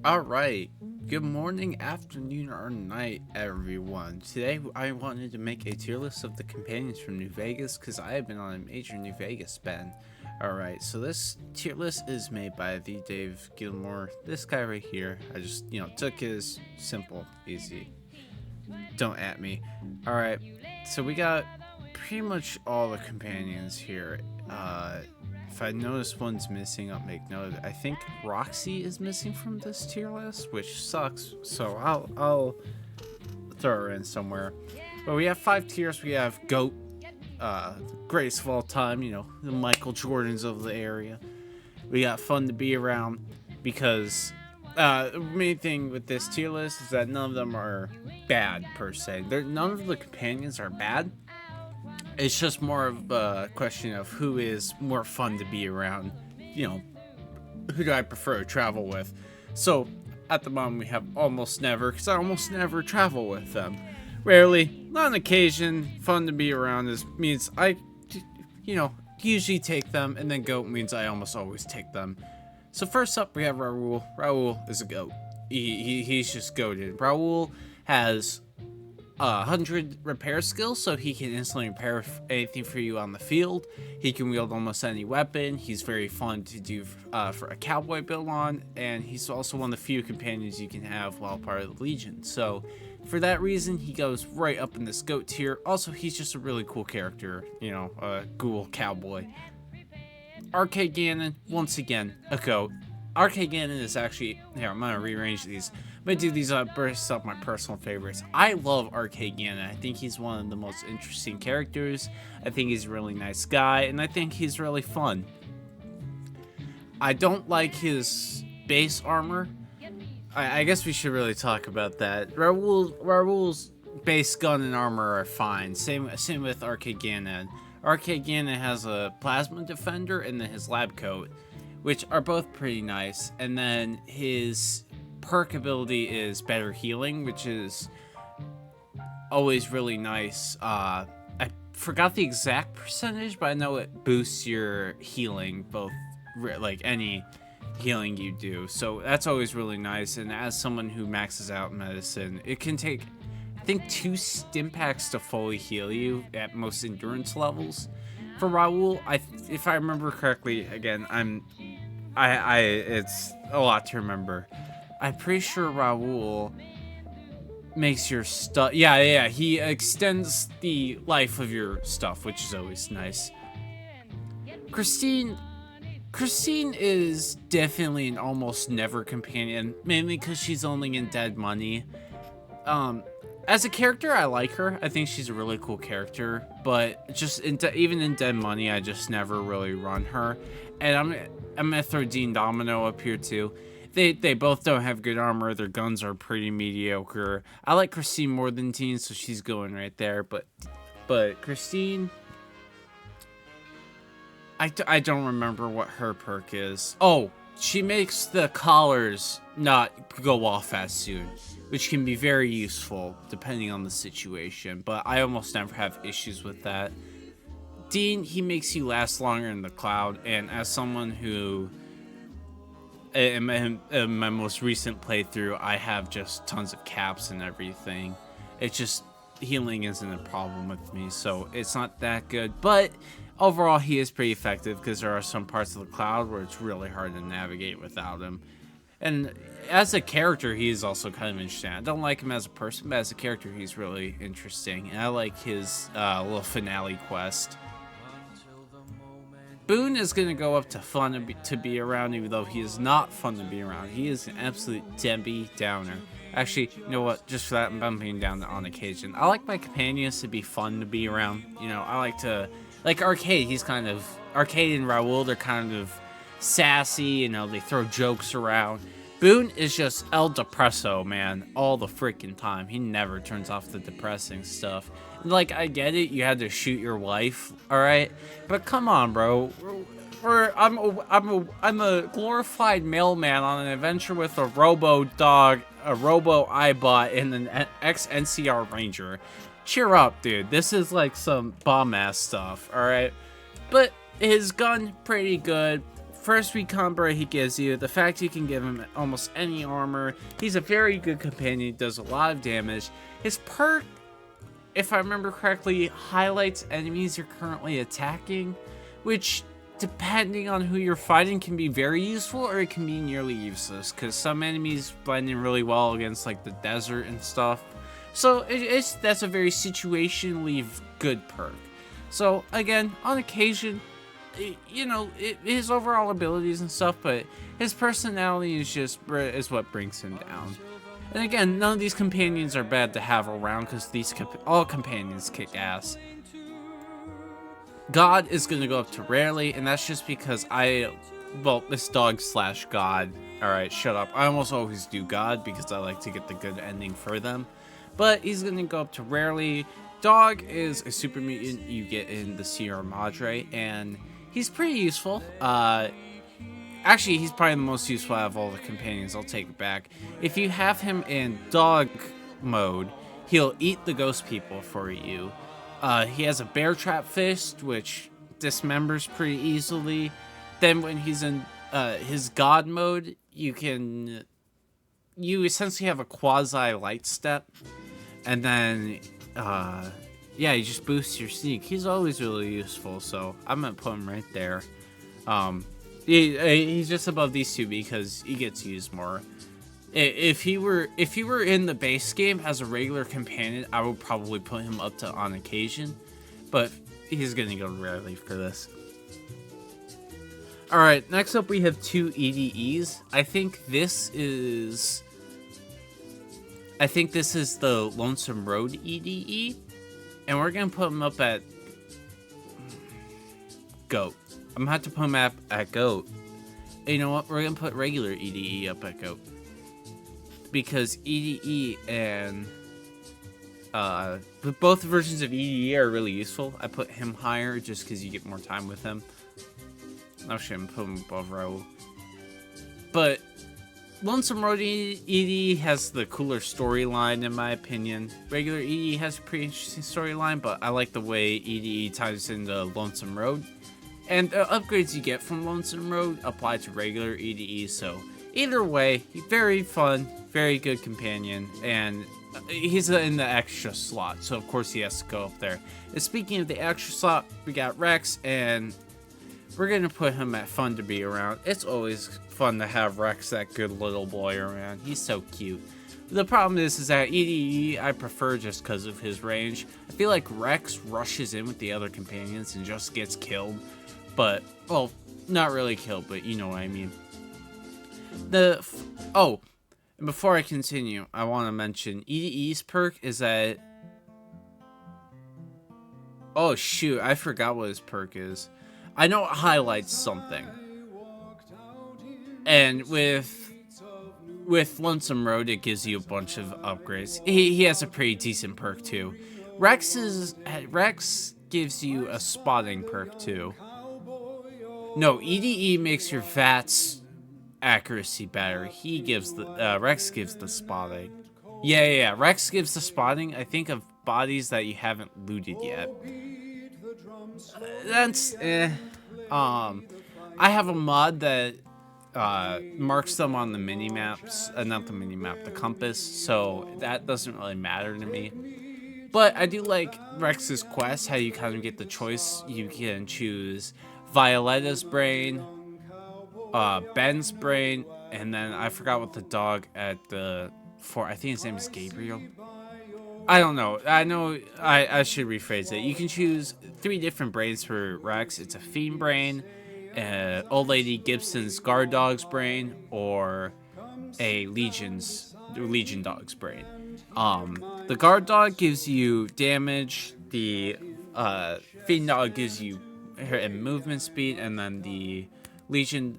Alright, good morning, afternoon, or night, everyone. Today I wanted to make a tier list of the companions from New Vegas because I have been on a major New Vegas bend. Alright, so this tier list is made by the Dave Gilmore, this guy right here. I just, took his simple, easy. Don't at me. Alright, so we got pretty much all the companions here. If I notice one's missing, I'll make note of it. I think Roxy is missing from this tier list, which sucks. So I'll throw her in somewhere. But we have 5 tiers. We have GOAT, greatest of all time. The Michael Jordans of the area. We got fun to be around because the main thing with this tier list is that none of them are bad per se. None of the companions are bad. It's just more of a question of who is more fun to be around. Who do I prefer to travel with? So, at the moment, we have almost never, because I almost never travel with them. Rarely, on occasion, fun to be around means I, usually take them, and then GOAT means I almost always take them. So first up, we have Raul. Raul is a GOAT. He's just goated. Raul has 100 repair skills, so he can instantly repair anything for you on the field. He can wield almost any weapon. He's very fun to do for a cowboy build on, and he's also one of the few companions you can have while part of the Legion. So for that reason, he goes right up in this GOAT tier. Also, he's just a really cool character, a ghoul cowboy. Arcade Gannon, once again, a GOAT. Arcade Gannon is actually, here, I'm going to rearrange these. I'm going to do these bursts up my personal favorites. I love Arcade Gannon. I think he's one of the most interesting characters. I think he's a really nice guy, and I think he's really fun. I don't like his base armor. I guess we should really talk about that. Raul's base gun and armor are fine. Same with Arcade Gannon. Arcade Gannon has a plasma defender and then his lab coat, which are both pretty nice. And then his perk ability is better healing, which is always really nice. I forgot the exact percentage, but I know it boosts your healing, both like any healing you do. So that's always really nice. And as someone who maxes out medicine, it can take, I think, 2 stim packs to fully heal you at most endurance levels. For Raul, if I remember correctly, again, it's a lot to remember. I'm pretty sure Raul makes your stuff. Yeah. He extends the life of your stuff, which is always nice. Christine is definitely an almost never companion, mainly because she's only in Dead Money. As a character, I like her. I think she's a really cool character, but just even in Dead Money, I just never really run her. And I'm gonna throw Dean Domino up here too. They both don't have good armor. Their guns are pretty mediocre. I like Christine more than Dean, so she's going right there. But Christine, I don't remember what her perk is. Oh, she makes the collars not go off as soon, which can be very useful depending on the situation, but I almost never have issues with that. Dean, he makes you last longer in the cloud, and as someone who, in my most recent playthrough, I have just tons of caps and everything. It's just, healing isn't a problem with me, so it's not that good, but overall he is pretty effective because there are some parts of the cloud where it's really hard to navigate without him. And as a character, he's also kind of interesting. I don't like him as a person, but as a character, he's really interesting. And I like his little finale quest. Boone is going to go up to fun to be around, even though he is not fun to be around. He is an absolute Debbie Downer. Actually, you know what? Just for that, I'm bumping down on occasion. I like my companions to be fun to be around. I like to... Like Arcade, Arcade and Raul, they're kind of sassy, they throw jokes around. Boone is just El Depresso, man, all the freaking time. He never turns off the depressing stuff. Like, I get it, you had to shoot your wife, alright? But come on, bro. I'm a glorified mailman on an adventure with a robo dog, a robo iBot, and an ex-NCR Ranger. Cheer up, dude. This is like some bomb-ass stuff, alright? But his gun, pretty good. first recon bra he gives you, the fact you can give him almost any armor, he's a very good companion, does a lot of damage. His perk, if I remember correctly, highlights enemies you're currently attacking, which, depending on who you're fighting, can be very useful or it can be nearly useless, because some enemies blend in really well against like the desert and stuff. So that's a very situationally good perk. So again, on occasion, you know, his overall abilities and stuff, but his personality is what brings him down. And again, none of these companions are bad to have around because all companions kick ass. God is going to go up to rarely, and that's just because this dog slash God. Alright, shut up. I almost always do God because I like to get the good ending for them. But he's going to go up to rarely. Dog is a super mutant you get in the Sierra Madre, and he's pretty useful. Actually, he's probably the most useful out of all the companions. I'll take it back. If you have him in dog mode, he'll eat the ghost people for you. He has a bear trap fist, which dismembers pretty easily. Then when he's in his god mode, you essentially have a quasi light step. And then, yeah, he just boosts your sneak. He's always really useful, so I'm gonna put him right there. He's just above these two because he gets used more. If he were in the base game as a regular companion, I would probably put him up to on occasion, but he's gonna go rarely for this. All right, next up we have two EDEs. I think this is the Lonesome Road EDE, and we're gonna put him up at Goat. I'm gonna have to put him up at Goat. And you know what? We're gonna put regular EDE up at Goat. Because EDE and both versions of EDE are really useful. I put him higher just because you get more time with him. Actually, I'm putting him above Raul. But Lonesome Road EDE has the cooler storyline in my opinion. Regular EDE has a pretty interesting storyline, but I like the way EDE ties into Lonesome Road. And the upgrades you get from Lonesome Road apply to regular EDE, so either way, very fun, very good companion, and he's in the extra slot, so of course he has to go up there. And speaking of the extra slot, we got Rex, and we're going to put him at fun to be around. It's always fun to have Rex, that good little boy, around. He's so cute. The problem is that EDE I prefer just because of his range. I feel like Rex rushes in with the other companions and just gets killed. But, well, not really killed, but you know what I mean. And before I continue, I want to mention EDE's perk is that... Oh, shoot, I forgot what his perk is. I know it highlights something. And with Lonesome Road, it gives you a bunch of upgrades. He has a pretty decent perk, too. Rex gives you a spotting perk, too. No, EDE makes your VATS accuracy better. Rex gives the spotting. Yeah. Rex gives the spotting, I think, of bodies that you haven't looted yet. I have a mod that marks them on the mini-maps, not the mini-map, the compass, so that doesn't really matter to me. But I do like Rex's quest, how you kind of get the choice. You can choose Violetta's brain, Ben's brain, and then I forgot what the dog at the fort, I think his name is Gabriel. I don't know. I should rephrase it. You can choose 3 different brains for Rex. It's a Fiend brain, Old Lady Gibson's guard dog's brain, or a Legion dog's brain. The guard dog gives you damage. The Fiend dog gives you movement speed, and then the Legion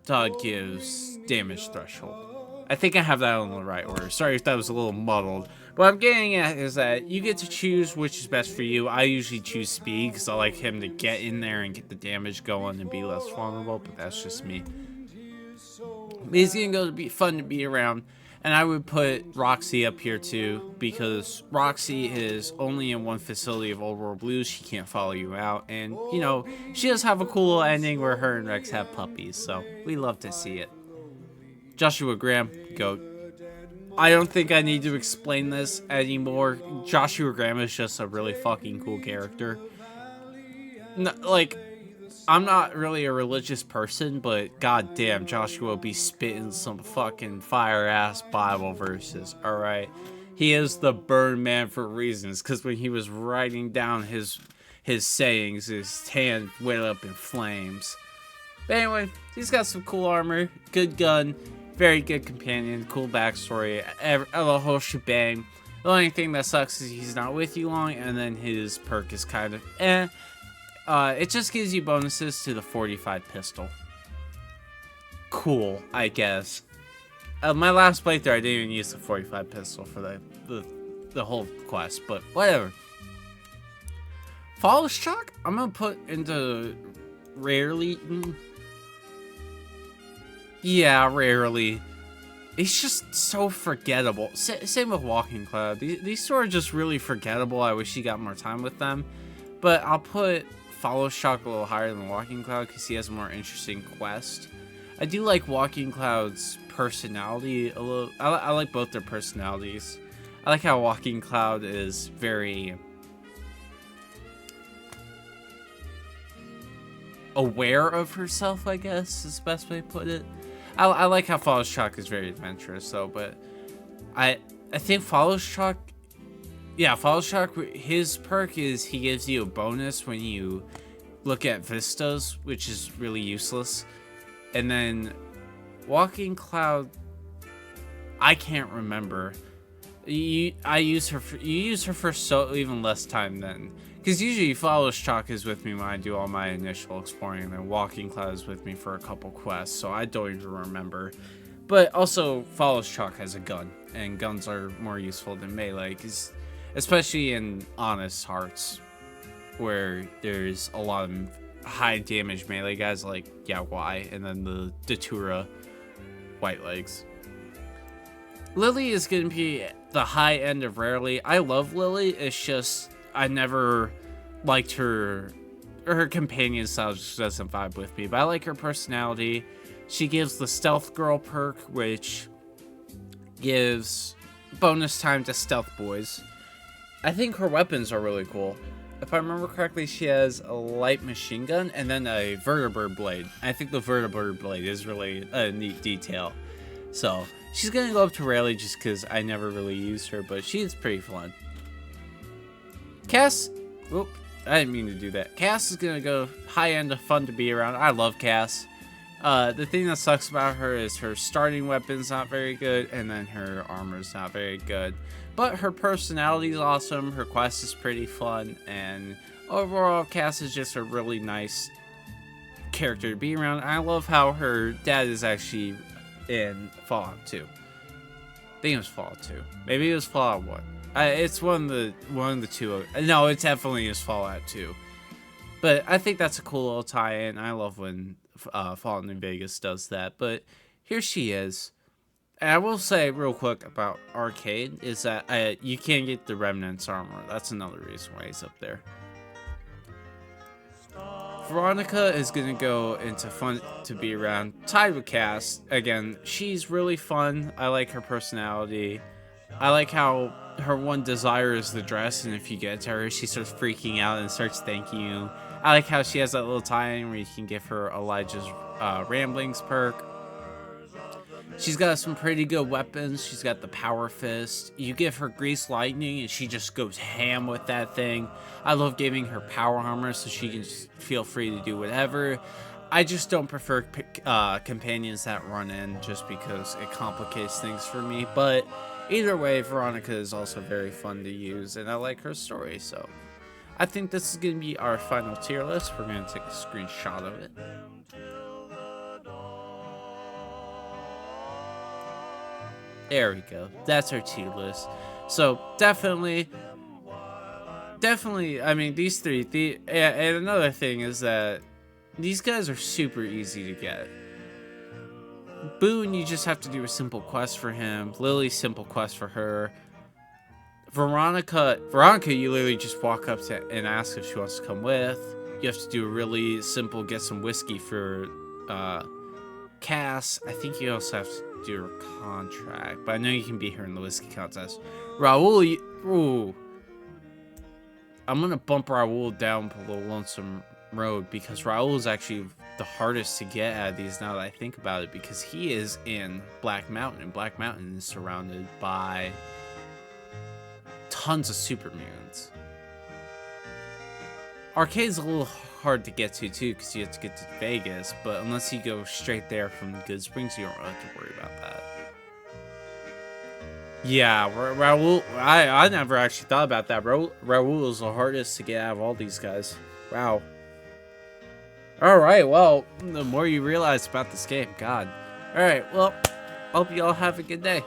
dog gives damage threshold. I think I have that in the right order. Sorry if that was a little muddled. What I'm getting at is that you get to choose which is best for you. I usually choose speed because I like him to get in there and get the damage going and be less vulnerable, but that's just me. But he's going to be fun to be around. And I would put Roxy up here too, because Roxy is only in one facility of Old World Blues. She can't follow you out. And, you know, she does have a cool little ending where her and Rex have puppies. So we love to see it. Joshua Graham, GOAT. I don't think I need to explain this anymore. Joshua Graham is just a really fucking cool character. No, like, I'm not really a religious person, but goddamn, Joshua be spitting some fucking fire-ass Bible verses, alright? He is the burn man for reasons, because when he was writing down his sayings, his hand went up in flames. But anyway, he's got some cool armor, good gun, very good companion, cool backstory, the whole shebang. The only thing that sucks is he's not with you long, and then his perk is kind of eh. It just gives you bonuses to the 45 pistol. Cool, I guess. My last playthrough, I didn't even use the 45 pistol for the whole quest, but whatever. Follow Shock, I'm gonna put into rarely. Yeah, rarely. It's just so forgettable. Same with Walking Cloud. These two are just really forgettable. I wish you got more time with them. But I'll put Follow Shock a little higher than Walking Cloud because he has a more interesting quest. I do like Walking Cloud's personality a little. I like both their personalities. I like how Walking Cloud is very aware of herself, I guess is the best way to put it. I like how Follow Shock is very adventurous though, but I think Follow Shock, yeah, Follow Shock, his perk is he gives you a bonus when you look at vistas, which is really useless. And then Walking Cloud, I can't remember. You use her for so even less time then. Because usually Follow Shock is with me when I do all my initial exploring, and then Walking Cloud is with me for a couple quests, so I don't even remember. But also, Follow Shock has a gun, and guns are more useful than melee, especially in Honest Hearts, where there's a lot of high damage melee guys like Yawai, and then the Datura White Legs. Lily is going to be the high end of rarely. I love Lily, it's just I never liked her, or her companion style just doesn't vibe with me, but I like her personality. She gives the Stealth Girl perk, which gives bonus time to Stealth Boys. I think her weapons are really cool. If I remember correctly, she has a light machine gun and then a vertibird blade. I think the vertibird blade is really a neat detail. So she's gonna go up to rarely just because I never really used her, but she's pretty fun. Cass, whoop, I didn't mean to do that. Cass is gonna go high end of fun to be around. I love Cass. The thing that sucks about her is her starting weapon's not very good, and then her armor's not very good. But her personality is awesome, her quest is pretty fun, and overall Cass is just a really nice character to be around. I love how her dad is actually in Fallout 2. I think it was Fallout 2. Maybe it was Fallout 1. It's one of the two. No, it definitely is Fallout 2. But I think that's a cool little tie-in. I love when Fallout New Vegas does that. But here she is. And I will say real quick about Arcade is that you can't get the Remnant's armor. That's another reason why he's up there. Veronica is going to go into fun to be around. Tied with Cass. Again, she's really fun. I like her personality. I like how her one desire is the dress, and if you get to her, she starts freaking out and starts thanking you. I like how she has that little tie-in where you can give her Elijah's Ramblings perk. She's got some pretty good weapons. She's got the Power Fist. You give her Grease Lightning, and she just goes ham with that thing. I love giving her Power Armor so she can just feel free to do whatever. I just don't prefer companions that run in just because it complicates things for me, but either way, Veronica is also very fun to use, and I like her story, so I think this is going to be our final tier list. We're going to take a screenshot of it. There we go. That's our tier list. So definitely, I mean, these three, and another thing is that these guys are super easy to get. Boone, you just have to do a simple quest for him. Lily, simple quest for her. Veronica, you literally just walk up to and ask if she wants to come with. You have to do a really simple get some whiskey for Cass. I think you also have to do her contract, but I know you can beat her in the whiskey contest. Raul, ooh. I'm gonna bump Raul down below Lonesome Road because Raul is actually the hardest to get out of these now that I think about it, because he is in Black Mountain, and Black Mountain is surrounded by tons of super mutants. Arcade's a little hard to get to too because you have to get to Vegas, but unless you go straight there from Good Springs, you don't really have to worry about that. Yeah, Raul, I never actually thought about that. Raul is the hardest to get out of all these guys. Wow. Alright, well, the more you realize about this game, God. Alright, well, hope you all have a good day.